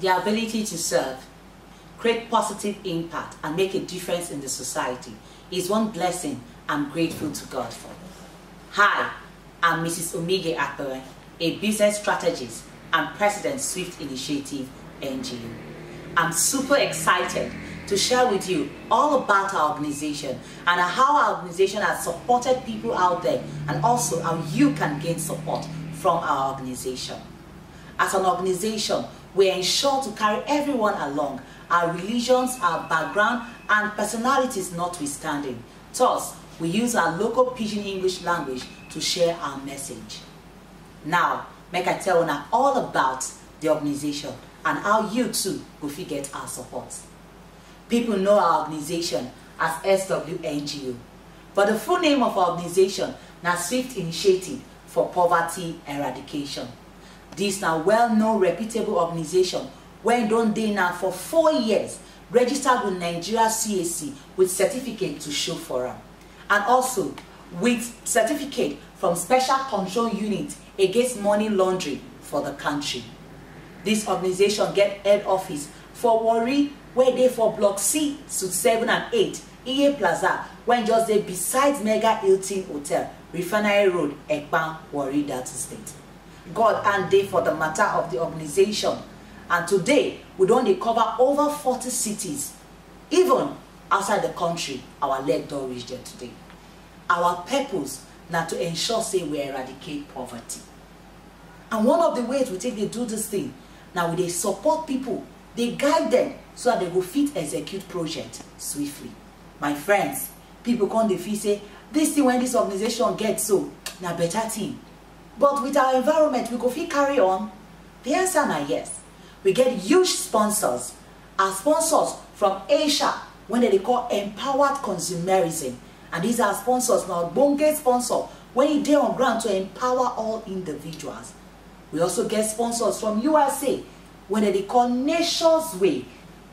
the ability to serve, create positive impact, and make a difference in the society is one blessing I'm grateful to God for. Hi, I'm Mrs. Omige Akpewe, a business strategist and President Swift Initiative NGO. I'm super excited to share with you all about our organization and how our organization has supported people out there, and also how you can gain support from our organization. As an organization, we ensure to carry everyone along, our religions, our background, and personalities notwithstanding. Thus, we use our local Pidgin English language to share our message. Now, make I tell you all about the organization and how you too will get our support. People know our organization as SWNGO, but the full name of our organization is Swift Initiative for Poverty Eradication. This is a well-known, reputable organization where don't dey now for 4 years, registered with Nigeria CAC with certificate to show for them, and also with certificate from Special Control Unit against money laundering for the country. This organization get head office for Warri, where they for Block C, Suite 7 and 8, EA Plaza, when just they besides Mega Hilton Hotel, Refinery Road, Ekpan, Warri, Delta State. God and day for the matter of the organization, and today we don't cover over 40 cities, even outside the country. Our leg don't reach there today. Our purpose now to ensure say we eradicate poverty, and one of the ways we take to do this thing now, they support people, they guide them so that they will fit execute project swiftly. My friends, people come they feel say this thing when this organization gets so now better thing. But with our environment, we go fit carry on? The answer is yes. We get huge sponsors. Our sponsors from Asia, when they call Empowered Consumerism. And these are sponsors now, bonge sponsor, when they on ground to empower all individuals. We also get sponsors from USA, when they call Nations Way.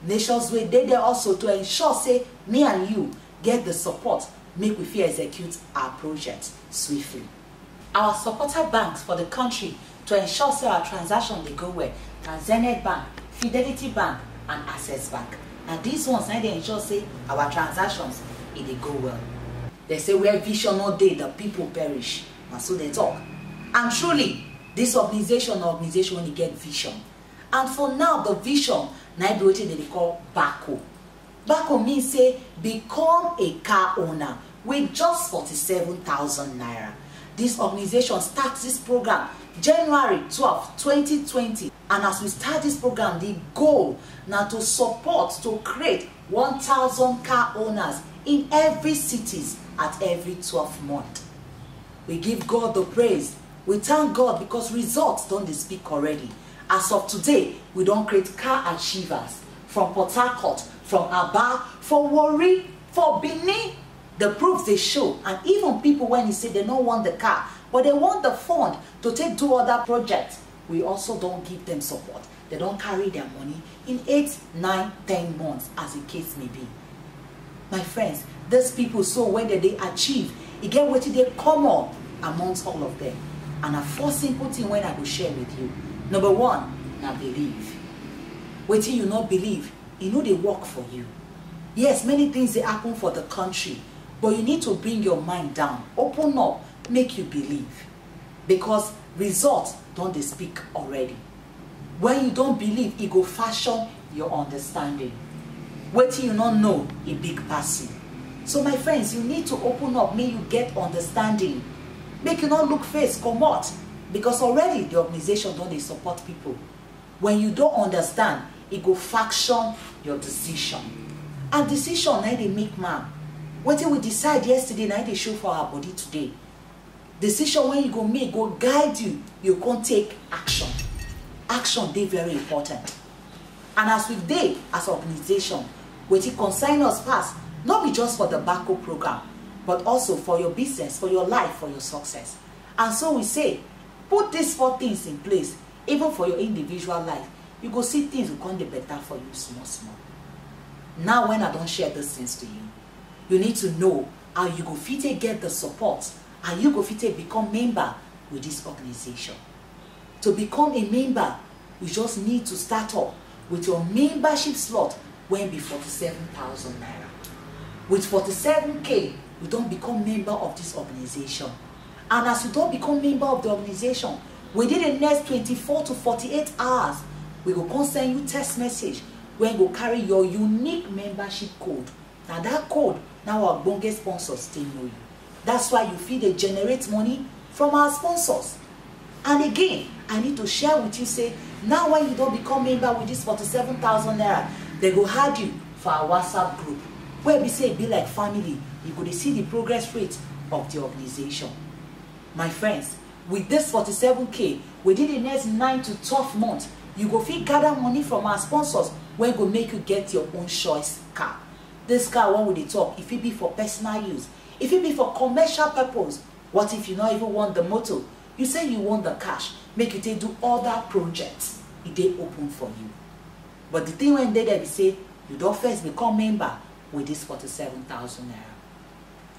Nations Way, they also to ensure say me and you get the support, make we fit execute our project swiftly. Our supporter banks for the country to ensure say our transaction they go well are Zenith Bank, Fidelity Bank, and Access Bank. Now these ones now they ensure say our transactions they go well. They say where vision no day the people perish, and so they talk. And truly, this organization only get vision. And for now, the vision now be what they call BACO. BACO means say become a car owner with just 47,000 naira. This organization starts this program January 12, 2020. And as we start this program, the goal now to support, to create 1,000 car owners in every cities at every 12 months. We give God the praise. We thank God because results don't they speak already. As of today, we don't create car achievers from Port Harcourt, from Aba, for Warri, for Benin. The proof they show, and even people when you say they don't want the car, but they want the fund to take do other projects, we also don't give them support. They don't carry their money in 8, 9, 10 months as the case may be. My friends, these people, so when they achieve, you get what they come up amongst all of them. And a 4 simple thing when I will share with you. Number 1, now believe. Waiting you not believe, you know they work for you. Yes, many things they happen for the country, but you need to bring your mind down, open up, make you believe. Because results don't they speak already. When you don't believe, it go fashion your understanding. Waiting you not know a big person. So my friends, you need to open up, make you get understanding. Make you not look face, come out. Because already the organization don't they support people. When you don't understand, it go faction your decision. And decision now they make man. What we decide yesterday, now they show for our body today. Decision when you go make, go guide you, you can't take action. Action they very important. And as we dey as organization, what it concern us past, not be just for the BACO program, but also for your business, for your life, for your success. And so we say, put these 4 things in place, even for your individual life. You go see things will come the better for you small. Now when I don't share these things to you, you need to know how you go fit get the support, and you go fit become member with this organization. To become a member, you just need to start up with your membership slot when be 47,000 naira. With 47K, you don't become member of this organization. And as you don't become member of the organization, within the next 24 to 48 hours, we will come send you text message where you go carry your unique membership code. Now that code, now our Bonge sponsors still know you. That's why you feel they generate money from our sponsors. And again, I need to share with you, say, now when you don't become member with this 47,000 naira, they go add you for our WhatsApp group, where we say be like family. You go to see the progress rate of the organization. My friends, with this 47K, within the next 9 to 12 months, you go fit gather money from our sponsors when go make you get your own choice car. This car, when we talk, if it be for personal use, if it be for commercial purpose, what if you not even want the motor? You say you want the cash, make you take do other projects. It dey open for you. But the thing when they say, you don't first become member with this 47,000 naira.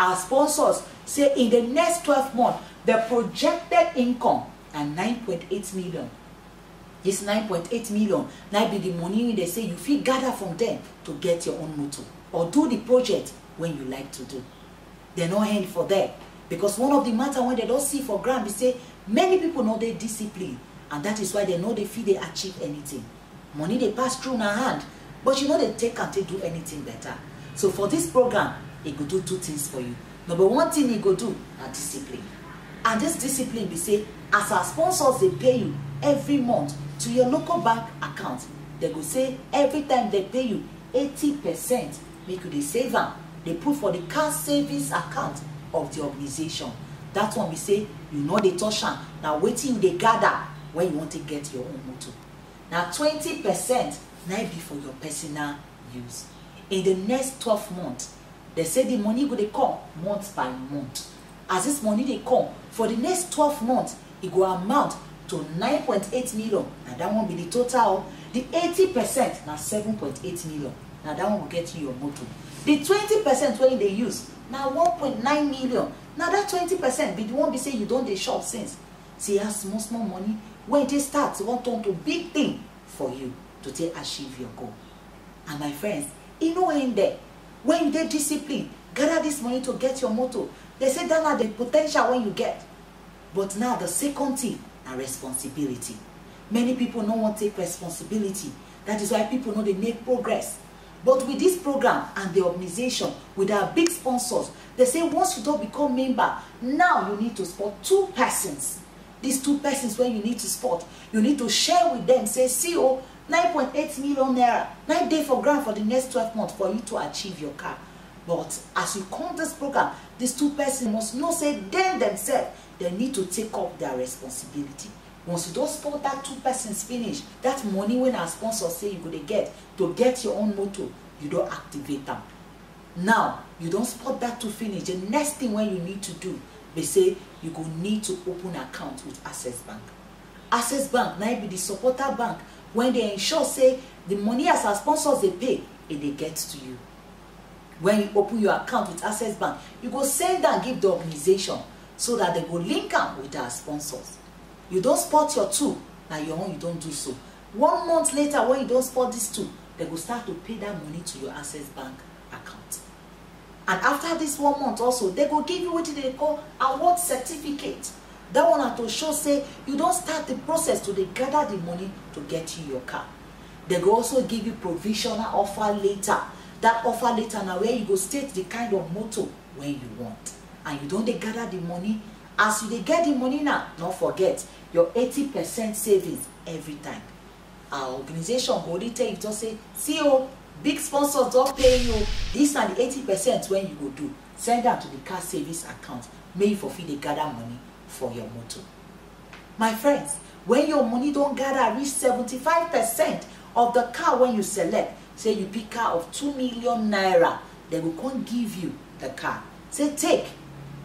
Our sponsors say in the next 12 months, the projected income and 9.8 million. This 9.8 million now be the money they say you feel gather from them to get your own motor or do the project when you like to do. They're not hand for that. Because one of the matter when they don't see for ground, they say many people know they discipline, and that is why they know they feel they achieve anything. Money they pass through in our hand, but you know they take and they do anything better. So for this program, it go do two things for you. Number one thing it go do are discipline. And this discipline, we say, as our sponsors, they pay you every month to your local bank account. They go say every time they pay you 80%, make you the save them. They put for the cash savings account of the organization. That one we say, you know they touch them. Now waiting they gather when you want to get your own motor. Now 20% now be for your personal use. In the next 12 months, they say the money go they come month by month. As this money they come, for the next 12 months, it go amount to 9.8 million. Now that one be the total. The 80% now 7.8 million. Now that one will get you your motor. The 20% when they use, now 1.9 million. Now that 20% be the one be say you don't they short since. See, you have small money. When they start, it won't turn to big thing for you to take achieve your goal. And my friends, you know in there, when they discipline, gather this money to get your motor. They say that are the potential when you get. But now the second thing are responsibility. Many people don't want to take responsibility. That is why people know they make progress. But with this program and the organization, with our big sponsors, they say once you don't become member, now you need to support 2 persons. These 2 persons when you need to support, you need to share with them, say, CEO, 9.8 million naira, 9 days for grant for the next 12 months for you to achieve your car. But as you come this program, these 2 persons must know, say, them themselves, they need to take up their responsibility. Once you don't support that 2 persons finish, that money when our sponsors say you're going to get your own motor, you don't activate them. Now, you don't support that to finish. The next thing when you need to do, they say you go need to open an account with Access Bank. Access Bank now be the supporter bank when they ensure say the money as our sponsors they pay, and they get to you. When you open your account with Access Bank, you go send and give the organization so that they go link up with our sponsors. You don't support your 2, now your own you don't do so. 1 month later, when you don't support these 2, they go start to pay that money to your Access Bank account. And after this 1 month also, they go give you what they call award certificate. That one to show say you don't start the process to they gather the money to get you your car. They go also give you provisional offer later. That offer later now where you go state the kind of motor when you want. And you don't they gather the money. As you they get the money now, don't forget your 80% savings every time. Our organization go only tell you to say, CEO, big sponsors don't pay you. These are the 80% when you go do. Send that to the car savings account. May you fulfill the gather money for your motor. My friends, when your money don't gather reach 75% of the car when you select, say you pick car of 2 million naira, they will come give you the car. Say take,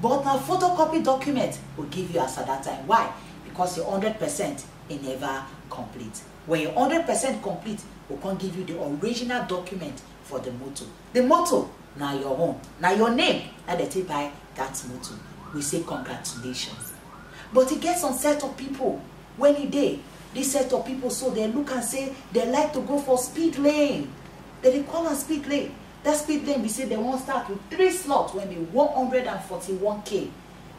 but now photocopy document will give you as at that time. Why? Because your 100% is never complete. When your 100% complete, we can give you the original document for the motor. The motor, now your own, now your name, and they take by that motor. We say congratulations. But it gets on set of people when he day This set of people, so they look and say they like to go for speed lane. They call am speed lane. That speed lane, we say they won't start with 3 slots when they 141k.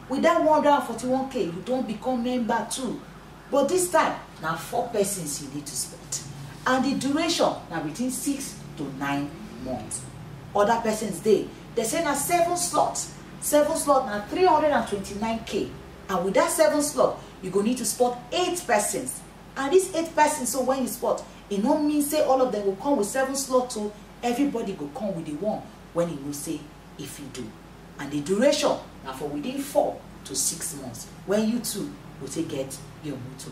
With that 141k, you don't become member too. But this time, now 4 persons you need to spot. And the duration now between 6 to 9 months. Other persons they say now 7 slots. 7 slots now 329k. And with that 7 slot, you go need to spot 8 persons. And these 8 persons, so when you spot, it no mean say all of them will come with 7 slots, so everybody go come with the one when you know say if you do. And the duration now for within 4 to 6 months, when you too will take get your motor.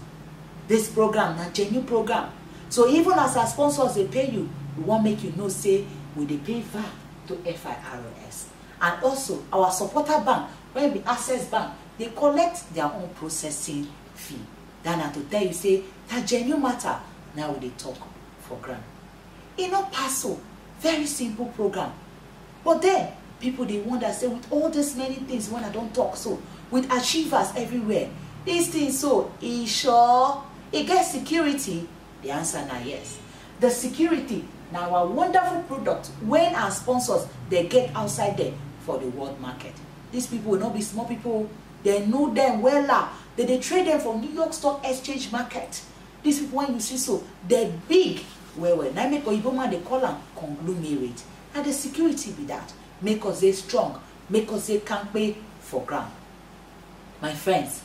This program now genuine program. So even as our sponsors they pay you, we want make you know say we they pay VAT to FIRS. And also our supporter bank, when the Access Bank, they collect their own processing fee. Then I to tell you say that genuine matter now they talk for grant. It not pass so very simple program. But then people they wonder say with all these many things when I don't talk so with achievers everywhere. These things so is sure it gets security. The answer now yes. The security now a wonderful product when our sponsors they get outside there for the world market. These people will not be small people. They know them well. They trade them from New York Stock Exchange market. These people when you see so they're big. Well, now make Oyiboma they call them conglomerate. And the security be that. Make us they strong. Make us they can't pay for ground. My friends,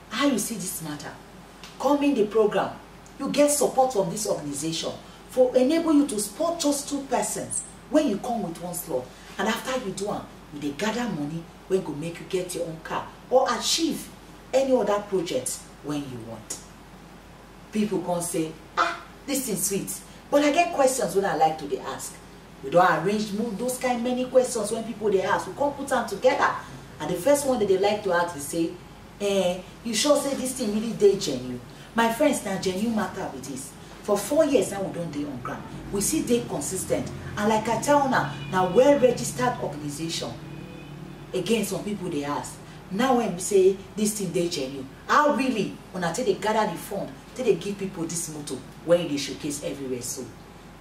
how you see this matter? Come in the program. You get support from this organization for enable you to spot just 2 persons when you come with 1 slot. And after you do it, you they gather money when go make you get your own car or achieve any other projects when you want. People can say, this is sweet. But I get questions when I like to they ask. We don't arrange those kind many questions when people they ask. We can't put them together. And the first one that they like to ask, they say, you sure say this thing really dey genuine? My friends, now genuine matter with this. For 4 years now we don't dey on ground. We see they consistent. And like I tell now well-registered organization. Again, some people they ask. Now when we say this thing dey genuine, how really when I tell they gather the fund, till they give people this motto when they showcase everywhere so.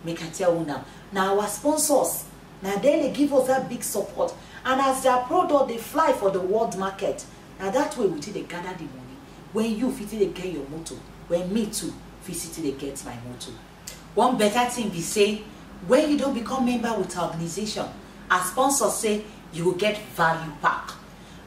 Make I tell you now our sponsors, now then they give us that big support. And as their product they fly for the world market. Now that way we till they gather the money. When you fit they get your motto, when me too fit they get my motto. One better thing we say, when you don't become member with our organization, our sponsors say you will get value pack.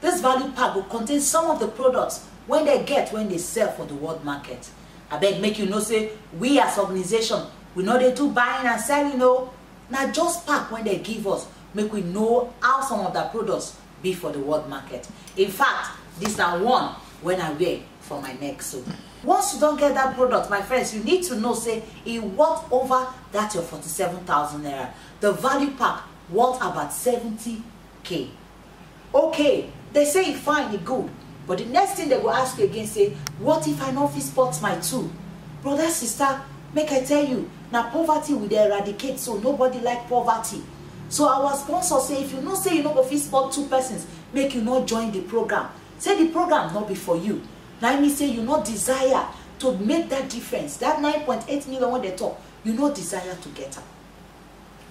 This value pack will contain some of the products when they sell for the world market. I beg make you know say we as organization we know they do buying and selling, now just pack when they give us make we know how some of the products be for the world market. In fact, this is one when I wear for my neck. So once you don't get that product, my friends, you need to know say it worth over that your 47,000 naira. The value pack worth about 70k. Okay, they say it fine, it good. But the next thing they will ask you again, say, what if I not fit spot my 2? Brother, sister, make I tell you, now poverty will eradicate, so nobody like poverty. So our sponsor say, if you know say you not go fit spot 2 persons, make you not join the program. Say the program not be for you. Now me say you not desire to make that difference. That 9.8 million when they talk, you not desire to get up.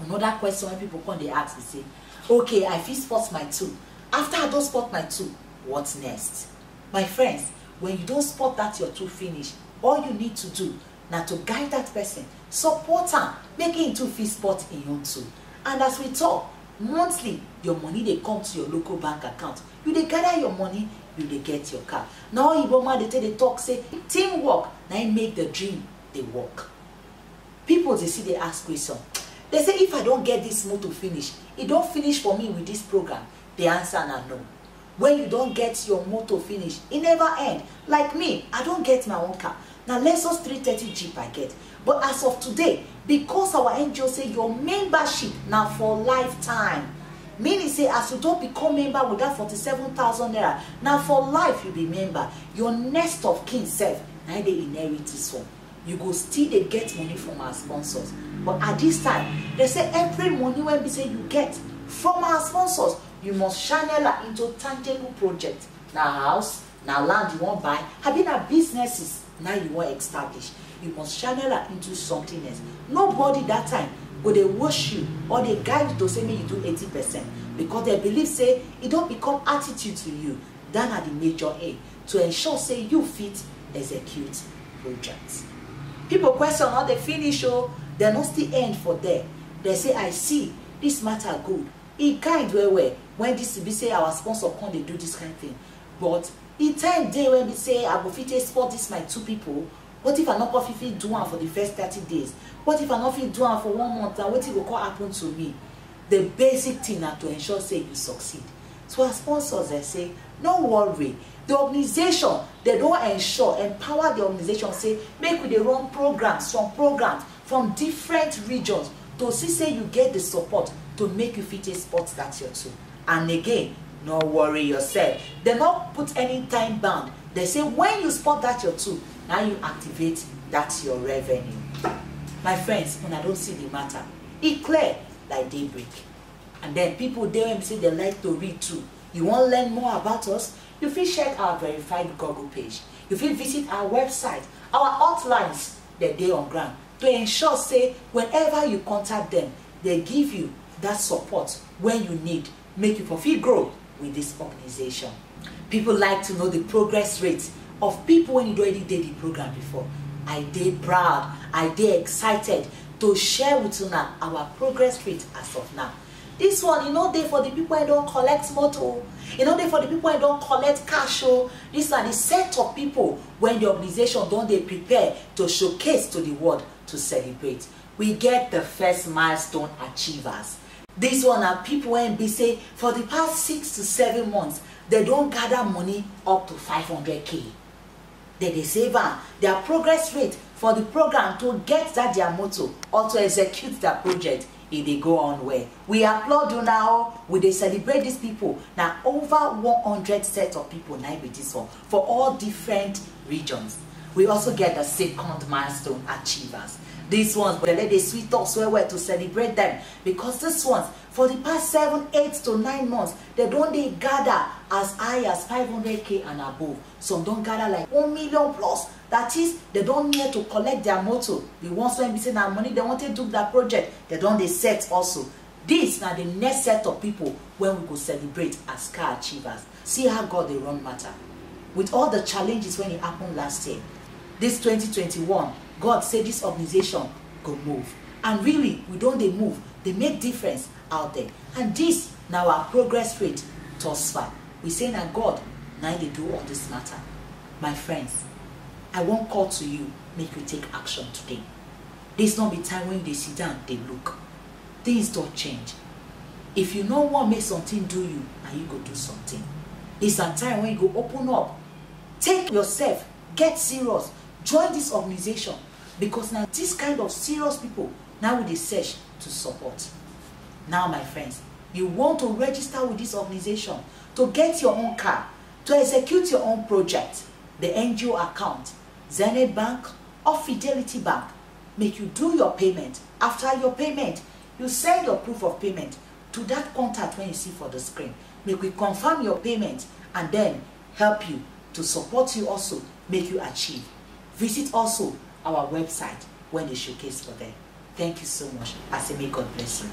Another question when people come, they ask, they say, okay, I fit spot my 2. After I don't spot my 2, what's next? My friends, when you don't spot that your 2 finish, all you need to do now to guide that person, support her, make it into fit spot in your 2. And as we talk, monthly your money they come to your local bank account. You they gather your money, you they get your car. Now Iboma they talk say teamwork, now you make the dream they work. People they see they ask question. They say if I don't get this motor finish, it don't finish for me with this program. The answer now no. When you don't get your motor finish, it never end. Like me, I don't get my own car. Now Lexus 330 Jeep I get. But as of today, because our NGO say your membership now for lifetime. Meaning say as you don't become member with that 47,000 naira, now for life you be member. Your next of kin self, now they inherit this one. You go still they get money from our sponsors. But at this time, they say every money when we say you get from our sponsors, you must channel into tangible projects. Now house, now land you won't buy, have been our businesses now you want to establish, you must channel her into something else. Nobody that time go they wash you or they guide you to say me you do 80%, because they believe say it don't become attitude to you. That are the major aim to ensure say you fit execute projects. People question how they finish, oh, they not still end for there. They say, I see this matter good. It kind well when this be say our sponsor come they do this kind of thing. But in time day when we say I go fit support this my 2 people, what if I not go fit do one for the first 30 days? What if I not fit do one for 1 month? And what it will happen to me? The basic thing are to ensure say you succeed. So as sponsors they say, no worry. The organization, they don't empower the organization, say, make they run programs from different regions to see say you get the support to make you fit a sport that you're to. And again, no worry yourself. They not put any time bound. They say when you spot that you're to, now you activate that's your revenue. My friends, when I don't see the matter, it clear like daybreak. And then people there say they like to read too. You want to learn more about us? You can check our verified Google page. You can visit our website, our hotlines, the day on ground, to ensure say whenever you contact them, they give you that support when you need, make you feel grow with this organization. People like to know the progress rate of people when you already did the program before. I did proud, I did excited to share with you now our progress rate as of now. This one, you know, they for the people who don't collect motor. You know, they for the people who don't collect cash. These are the set of people when the organization don't they prepare to showcase to the world to celebrate. We get the first milestone achievers. This one are people when be say for the past 6 to 7 months they don't gather money up to 500K. They save their progress rate for the program to get that their motto or to execute that project. If they go on well, we applaud you now. We they celebrate these people now. Over 100 sets of people now with this one for all different regions. We also get the second milestone achievers. These ones, but they sweet us well to celebrate them, because this ones for the past 7, 8 to 9 months they don't they gather as high as 500K and above. Some don't gather like 1 million plus. That is, they don't need to collect their motto. The ones when we say that money they want to do that project, they don't they set also. This now the next set of people when we go celebrate as car achievers. See how God they run matter. With all the challenges when it happened last year, this 2021, God said this organization go move. And really, we don't they move. They make difference out there. And this now our progress rate thus far. We say now God, now they do all this matter. My friends, I won't call to you, make you take action today. This not be time when they sit down, they look. Things don't change. If you know what makes something do you, and you go do something. It's a time when you go open up. Take yourself, get serious, join this organization. Because now this kind of serious people, now they search to support. Now my friends, you want to register with this organization to get your own car, to execute your own project, the NGO account, Zenith Bank or Fidelity Bank, make you do your payment. After your payment, you send your proof of payment to that contact when you see for the screen. Make we confirm your payment and then help you to support you also, make you achieve. Visit also our website when they showcase for them. Thank you so much. I say may God bless you.